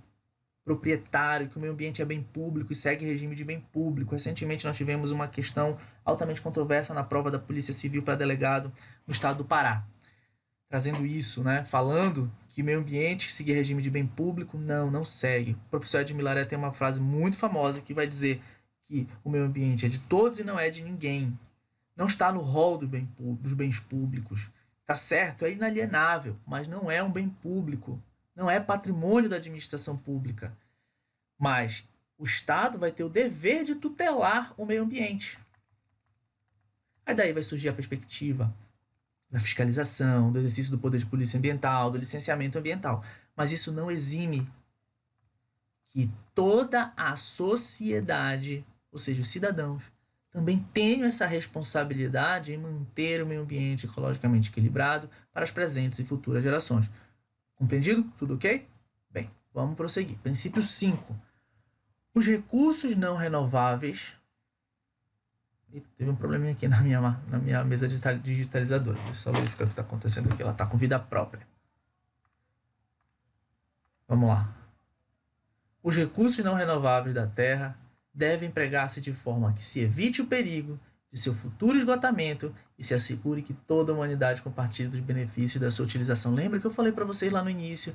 proprietário, que o meio ambiente é bem público e segue regime de bem público. Recentemente nós tivemos uma questão altamente controversa na prova da Polícia Civil para delegado no estado do Pará, trazendo isso, né? Falando que o meio ambiente segue regime de bem público, não segue. O professor Ed Milaré tem uma frase muito famosa que vai dizer que o meio ambiente é de todos e não é de ninguém. Não está no rol dos bens públicos. Tá certo, é inalienável, mas não é um bem público. Não é patrimônio da administração pública. Mas o Estado vai ter o dever de tutelar o meio ambiente. Aí daí vai surgir a perspectiva da fiscalização, do exercício do poder de polícia ambiental, do licenciamento ambiental. Mas isso não exime que toda a sociedade, ou seja, os cidadãos, também tenham essa responsabilidade em manter o meio ambiente ecologicamente equilibrado para as presentes e futuras gerações. Compreendido? Tudo ok? Bem, vamos prosseguir. Princípio 5. Os recursos não renováveis. Eita, teve um probleminha aqui na minha mesa digitalizadora. Deixa eu só verificar o que está acontecendo aqui. Ela está com vida própria. Vamos lá. Os recursos não renováveis da Terra devem empregar-se de forma que se evite o perigo de seu futuro esgotamento e se assegure que toda a humanidade compartilhe dos benefícios da sua utilização. Lembra que eu falei para vocês lá no início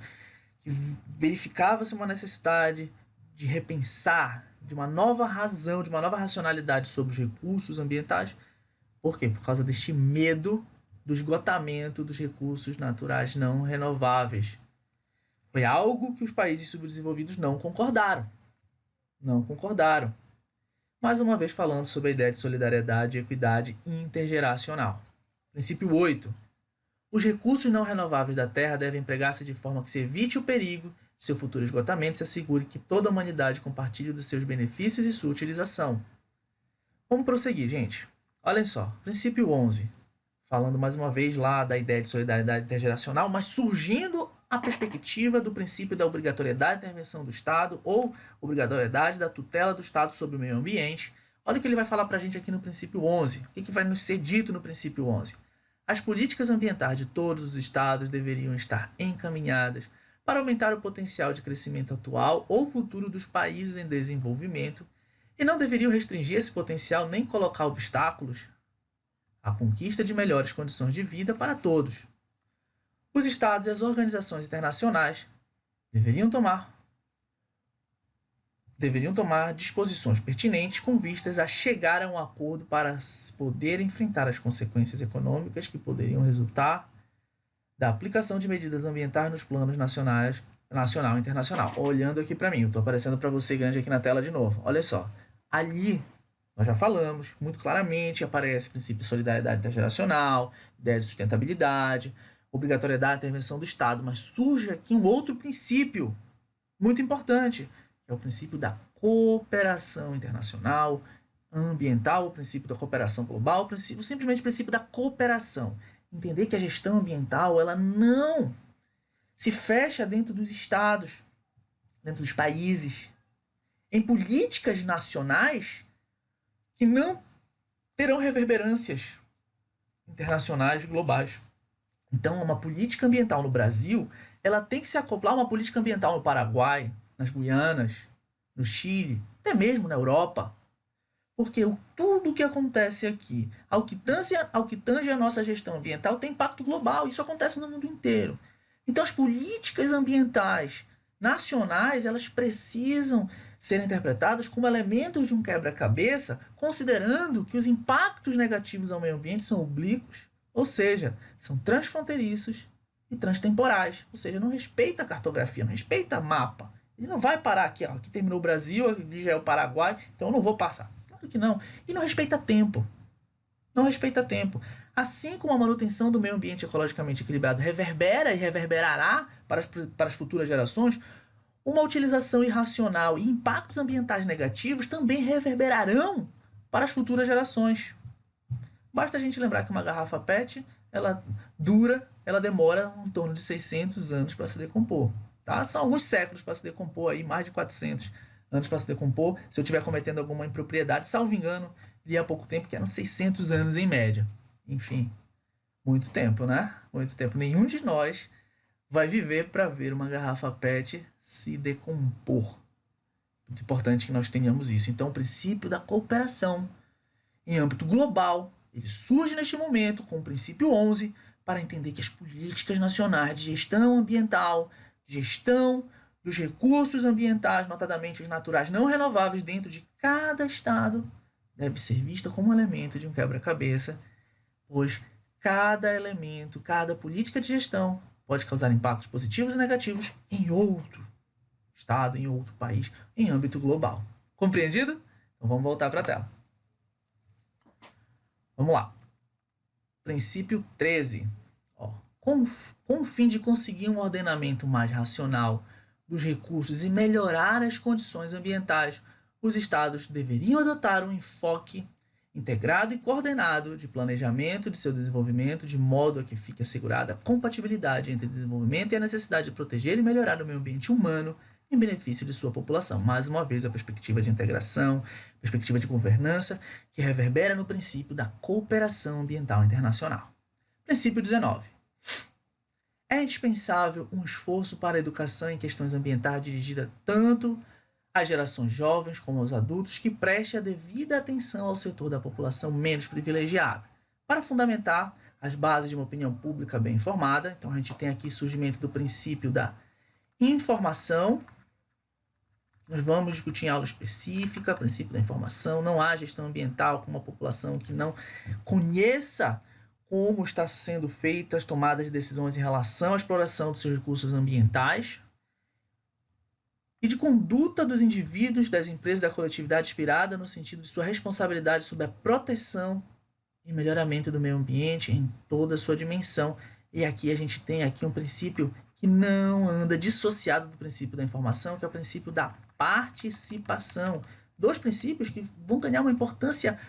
que verificava-se uma necessidade de repensar, de uma nova razão, de uma nova racionalidade sobre os recursos ambientais? Por quê? Por causa deste medo do esgotamento dos recursos naturais não renováveis. Foi algo que os países subdesenvolvidos não concordaram. Não concordaram. Mais uma vez falando sobre a ideia de solidariedade e equidade intergeracional. Princípio 8. Os recursos não renováveis da Terra devem empregar-se de forma que se evite o perigo de seu futuro esgotamento e se assegure que toda a humanidade compartilhe dos seus benefícios e sua utilização. Vamos prosseguir, gente. Olhem só. Princípio 11. Falando mais uma vez lá da ideia de solidariedade intergeracional, mas surgindo a perspectiva do princípio da obrigatoriedade da intervenção do Estado ou obrigatoriedade da tutela do Estado sobre o meio ambiente. Olha o que ele vai falar para a gente aqui no princípio 11. O que vai nos ser dito no princípio 11? As políticas ambientais de todos os estados deveriam estar encaminhadas para aumentar o potencial de crescimento atual ou futuro dos países em desenvolvimento e não deveriam restringir esse potencial nem colocar obstáculos à conquista de melhores condições de vida para todos. Os estados e as organizações internacionais deveriam tomar disposições pertinentes com vistas a chegar a um acordo para poder enfrentar as consequências econômicas que poderiam resultar da aplicação de medidas ambientais nos planos nacional e internacional. Olhando aqui para mim, eu estou aparecendo para você grande aqui na tela de novo. Olha só, ali nós já falamos muito claramente, aparece o princípio de solidariedade intergeracional, ideia de sustentabilidade, obrigatoriedade da intervenção do Estado, mas surge aqui um outro princípio muito importante, que é o princípio da cooperação internacional, ambiental, o princípio da cooperação global, simplesmente o princípio da cooperação. Entender que a gestão ambiental ela não se fecha dentro dos estados, dentro dos países, em políticas nacionais que não terão reverberâncias internacionais globais. Então, uma política ambiental no Brasil, ela tem que se acoplar a uma política ambiental no Paraguai, nas Guianas, no Chile, até mesmo na Europa. Porque tudo o que acontece aqui, ao que tange a nossa gestão ambiental, tem impacto global. Isso acontece no mundo inteiro. Então, as políticas ambientais nacionais, elas precisam ser interpretadas como elementos de um quebra-cabeça, considerando que os impactos negativos ao meio ambiente são oblíquos, ou seja, são transfronteiriços e transtemporais, ou seja, não respeita a cartografia, não respeita mapa. Ele não vai parar aqui, ó, aqui terminou o Brasil, aqui já é o Paraguai, então eu não vou passar. Claro que não. E não respeita tempo. Não respeita tempo. Assim como a manutenção do meio ambiente ecologicamente equilibrado reverbera e reverberará para as futuras gerações, uma utilização irracional e impactos ambientais negativos também reverberarão para as futuras gerações. Basta a gente lembrar que uma garrafa PET, ela demora em torno de 600 anos para se decompor. Tá? São alguns séculos para se decompor, aí, mais de 400 anos para se decompor. Se eu estiver cometendo alguma impropriedade, salvo engano, li há pouco tempo que eram 600 anos em média. Enfim, muito tempo, né? Muito tempo. Nenhum de nós vai viver para ver uma garrafa PET se decompor. Muito importante que nós tenhamos isso. Então, o princípio da cooperação em âmbito global, ele surge neste momento com o princípio 11 para entender que as políticas nacionais de gestão ambiental, gestão dos recursos ambientais, notadamente os naturais não renováveis dentro de cada estado, deve ser vista como um elemento de um quebra-cabeça, pois cada elemento, cada política de gestão pode causar impactos positivos e negativos em outro estado, em outro país, em âmbito global. Compreendido? Então vamos voltar para a tela. Vamos lá. Princípio 13. Com o fim de conseguir um ordenamento mais racional dos recursos e melhorar as condições ambientais, os estados deveriam adotar um enfoque integrado e coordenado de planejamento de seu desenvolvimento, de modo a que fique assegurada a compatibilidade entre o desenvolvimento e a necessidade de proteger e melhorar o meio ambiente humano em benefício de sua população. Mais uma vez, a perspectiva de integração, perspectiva de governança, que reverbera no princípio da cooperação ambiental internacional. Princípio 19. É indispensável um esforço para a educação em questões ambientais dirigida tanto às gerações jovens como aos adultos, que preste a devida atenção ao setor da população menos privilegiada, para fundamentar as bases de uma opinião pública bem informada. Então, a gente tem aqui surgimento do princípio da informação. Nós vamos discutir em aula específica, princípio da informação. Não há gestão ambiental com uma população que não conheça como está sendo feitas as tomadas de decisões em relação à exploração dos seus recursos ambientais e de conduta dos indivíduos, das empresas e da coletividade inspirada no sentido de sua responsabilidade sobre a proteção e melhoramento do meio ambiente em toda a sua dimensão. E aqui a gente tem aqui um princípio que não anda dissociado do princípio da informação, que é o princípio da participação. Dois princípios que vão ganhar uma importância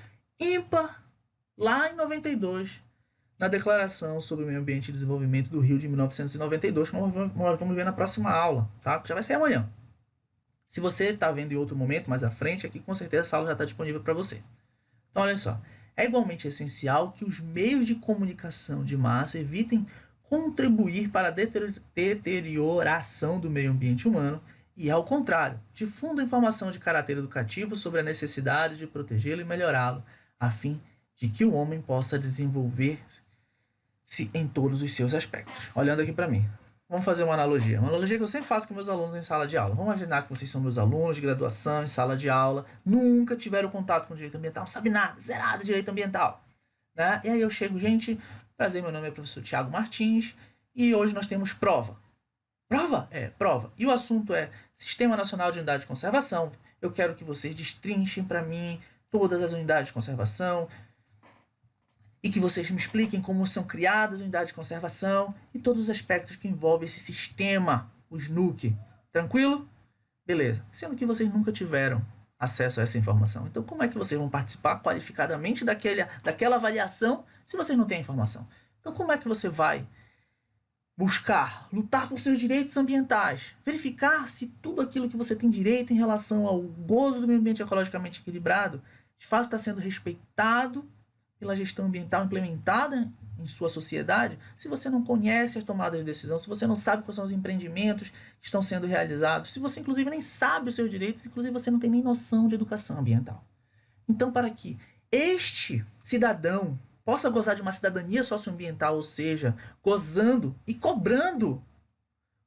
ímpar lá em 92, na Declaração sobre o Meio Ambiente e Desenvolvimento do Rio de 1992, como nós vamos ver na próxima aula, tá? Que já vai ser amanhã. Se você está vendo em outro momento, mais à frente, aqui com certeza essa aula já está disponível para você. Então, olha só. É igualmente essencial que os meios de comunicação de massa evitem contribuir para a deterioração do meio ambiente humano e, ao contrário, difundam informação de caráter educativo sobre a necessidade de protegê-lo e melhorá-lo, a fim de que o homem possa desenvolver-se em todos os seus aspectos. Olhando aqui para mim. Vamos fazer uma analogia que eu sempre faço com meus alunos em sala de aula. Vamos imaginar que vocês são meus alunos de graduação, em sala de aula, nunca tiveram contato com direito ambiental, não sabe nada, zerado de direito ambiental. Né? E aí eu chego, gente, prazer, meu nome é professor Tiago Martins, e hoje nós temos prova. Prova? É, prova. E o assunto é Sistema Nacional de Unidades de Conservação. Eu quero que vocês destrinchem para mim todas as unidades de conservação, e que vocês me expliquem como são criadas as unidades de conservação e todos os aspectos que envolvem esse sistema, o SNUC. Tranquilo? Beleza. Sendo que vocês nunca tiveram acesso a essa informação. Então, como é que vocês vão participar qualificadamente daquela avaliação se vocês não têm informação? Então, como é que você vai buscar, lutar por seus direitos ambientais, verificar se tudo aquilo que você tem direito em relação ao gozo do meio ambiente ecologicamente equilibrado, de fato está sendo respeitado pela gestão ambiental implementada em sua sociedade, se você não conhece as tomadas de decisão, se você não sabe quais são os empreendimentos que estão sendo realizados, se você inclusive nem sabe os seus direitos, inclusive você não tem nem noção de educação ambiental. Então, para que este cidadão possa gozar de uma cidadania socioambiental, ou seja, gozando e cobrando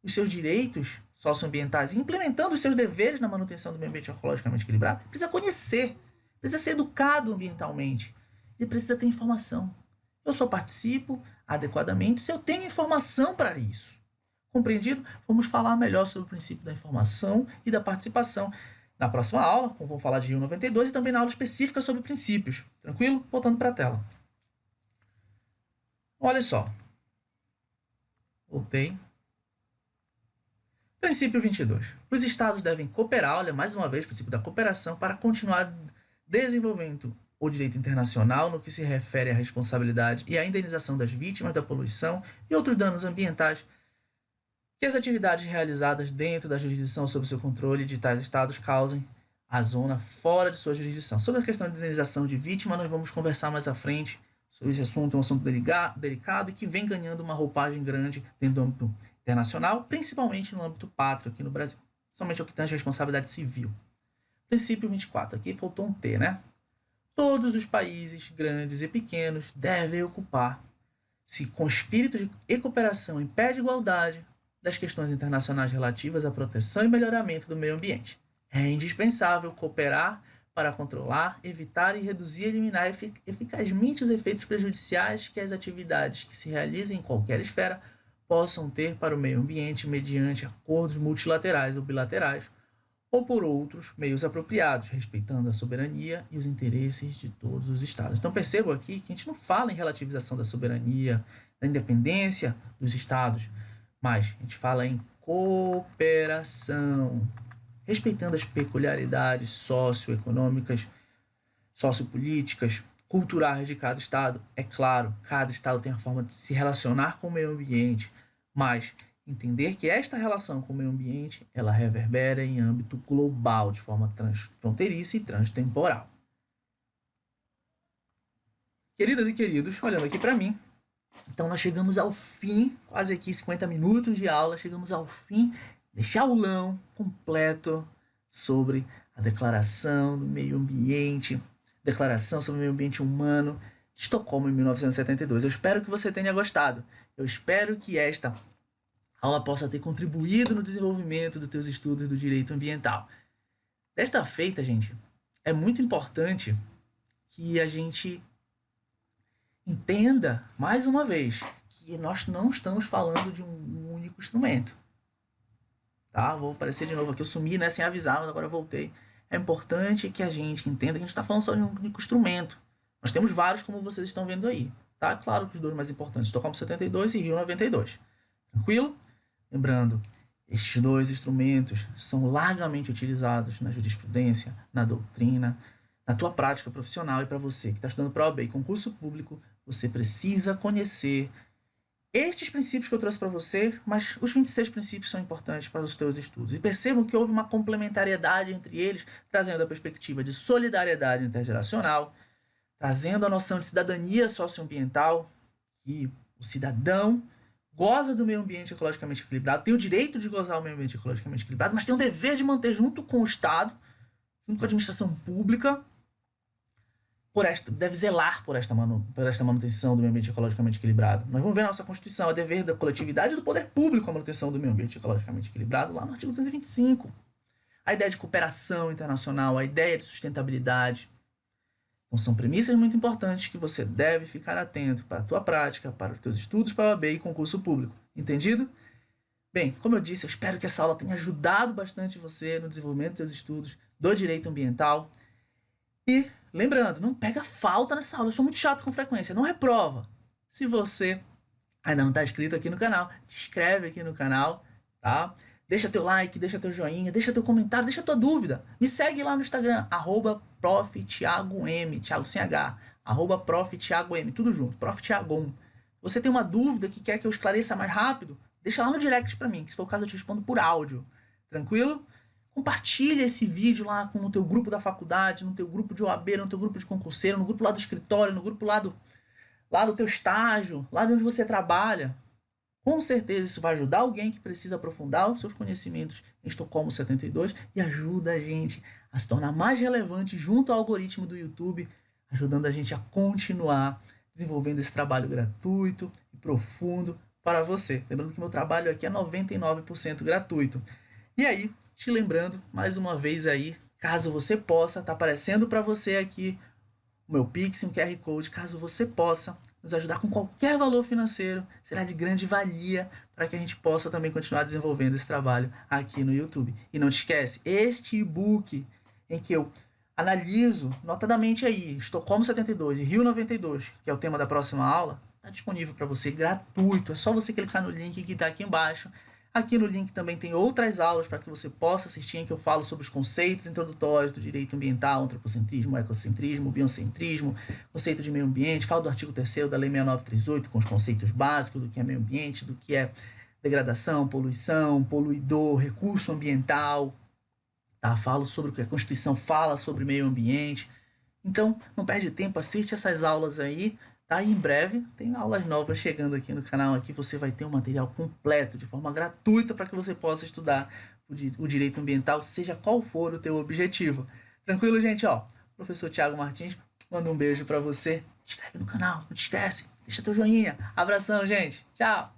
os seus direitos socioambientais e implementando os seus deveres na manutenção do meio ambiente ecologicamente equilibrado, precisa conhecer, precisa ser educado ambientalmente, ele precisa ter informação. Eu só participo adequadamente se eu tenho informação para isso. Compreendido? Vamos falar melhor sobre o princípio da informação e da participação na próxima aula, vamos falar de Rio 92 e também na aula específica sobre princípios. Tranquilo? Voltando para a tela. Olha só. Voltei. Princípio 22. Os Estados devem cooperar, olha, mais uma vez, o princípio da cooperação, para continuar desenvolvendo o direito internacional no que se refere à responsabilidade e à indenização das vítimas da poluição e outros danos ambientais que as atividades realizadas dentro da jurisdição sob seu controle de tais estados causem à zona fora de sua jurisdição. Sobre a questão de indenização de vítima, nós vamos conversar mais à frente sobre esse assunto, é um assunto delicado e que vem ganhando uma roupagem grande dentro do âmbito internacional, principalmente no âmbito pátrio aqui no Brasil, somente o que tange a responsabilidade civil. Princípio 24, aqui faltou um T, né? Todos os países, grandes e pequenos, devem ocupar-se com espírito de cooperação em pé de igualdade das questões internacionais relativas à proteção e melhoramento do meio ambiente. É indispensável cooperar para controlar, evitar e reduzir e eliminar eficazmente os efeitos prejudiciais que as atividades que se realizem em qualquer esfera possam ter para o meio ambiente mediante acordos multilaterais ou bilaterais ou por outros meios apropriados, respeitando a soberania e os interesses de todos os Estados. Então percebam aqui que a gente não fala em relativização da soberania, da independência dos Estados, mas a gente fala em cooperação, respeitando as peculiaridades socioeconômicas, sociopolíticas, culturais de cada Estado. É claro, cada Estado tem a forma de se relacionar com o meio ambiente, mas entender que esta relação com o meio ambiente, ela reverbera em âmbito global, de forma transfronteiriça e transtemporal. Queridas e queridos, olhando aqui para mim, então nós chegamos ao fim, quase aqui 50 minutos de aula, chegamos ao fim deste aulão completo sobre a Declaração do Meio Ambiente, Declaração sobre o Meio Ambiente Humano de Estocolmo em 1972. Eu espero que você tenha gostado. Eu espero que esta aula possa ter contribuído no desenvolvimento dos teus estudos do direito ambiental. Desta feita, gente, é muito importante que a gente entenda, mais uma vez, que nós não estamos falando de um único instrumento. Tá? Vou aparecer de novo aqui, eu sumi, né, sem avisar, mas agora eu voltei. É importante que a gente entenda que a gente está falando só de um único instrumento. Nós temos vários, como vocês estão vendo aí. Tá? Claro que os dois mais importantes, Estocolmo 72 e Rio 92. Tranquilo? Lembrando, estes dois instrumentos são largamente utilizados na jurisprudência, na doutrina, na tua prática profissional, e para você que está estudando para OAB e concurso público, você precisa conhecer estes princípios que eu trouxe para você, mas os 26 princípios são importantes para os teus estudos. E percebam que houve uma complementariedade entre eles, trazendo a perspectiva de solidariedade intergeracional, trazendo a noção de cidadania socioambiental, que o cidadão goza do meio ambiente ecologicamente equilibrado, tem o direito de gozar do meio ambiente ecologicamente equilibrado, mas tem o dever de manter junto com o Estado, junto com a administração pública, deve zelar por esta manutenção do meio ambiente ecologicamente equilibrado. Nós vamos ver na nossa Constituição, é dever da coletividade e do poder público a manutenção do meio ambiente ecologicamente equilibrado, lá no artigo 225. A ideia de cooperação internacional, a ideia de sustentabilidade. Então são premissas muito importantes que você deve ficar atento para a tua prática, para os teus estudos para a OAB e concurso público. Entendido? Bem, como eu disse, eu espero que essa aula tenha ajudado bastante você no desenvolvimento dos seus estudos do direito ambiental. E, lembrando, não pega falta nessa aula. Eu sou muito chato com frequência, não reprova. Se você ainda não está inscrito aqui no canal, te inscreve aqui no canal, tá? Deixa teu like, deixa teu joinha, deixa teu comentário, deixa tua dúvida. Me segue lá no Instagram, @profThiagoM, Thiago sem H, @profThiagoM, tudo junto, profThiagom. Você tem uma dúvida que quer que eu esclareça mais rápido? Deixa lá no direct para mim, que se for o caso eu te respondo por áudio. Tranquilo? Compartilha esse vídeo lá no teu grupo da faculdade, no teu grupo de OAB, no teu grupo de concurseiro, no grupo lá do escritório, no grupo lá do teu estágio, lá de onde você trabalha. Com certeza isso vai ajudar alguém que precisa aprofundar os seus conhecimentos em Estocolmo 72 e ajuda a gente a se tornar mais relevante junto ao algoritmo do YouTube, ajudando a gente a continuar desenvolvendo esse trabalho gratuito e profundo para você. Lembrando que meu trabalho aqui é 99% gratuito. E aí, te lembrando, mais uma vez aí, caso você possa, tá aparecendo para você aqui o meu Pix, um QR Code, caso você possa nos ajudar com qualquer valor financeiro, será de grande valia para que a gente possa também continuar desenvolvendo esse trabalho aqui no YouTube. E não te esquece, este e-book em que eu analiso notadamente aí Estocolmo 72 e Rio 92, que é o tema da próxima aula, está disponível para você gratuito. É só você clicar no link que está aqui embaixo. Aqui no link também tem outras aulas para que você possa assistir, em que eu falo sobre os conceitos introdutórios do direito ambiental, antropocentrismo, ecocentrismo, biocentrismo, conceito de meio ambiente, falo do artigo 3º da Lei 6938, com os conceitos básicos do que é meio ambiente, do que é degradação, poluição, poluidor, recurso ambiental, tá? Falo sobre o que a Constituição fala sobre meio ambiente. Então, não perde tempo, assiste essas aulas aí, tá? E em breve tem aulas novas chegando aqui no canal. Aqui você vai ter um material completo, de forma gratuita, para que você possa estudar o direito ambiental, seja qual for o teu objetivo. Tranquilo, gente? Ó, professor Tiago Martins, manda um beijo para você. Se inscreve no canal, não te esquece. Deixa teu joinha. Abração, gente. Tchau.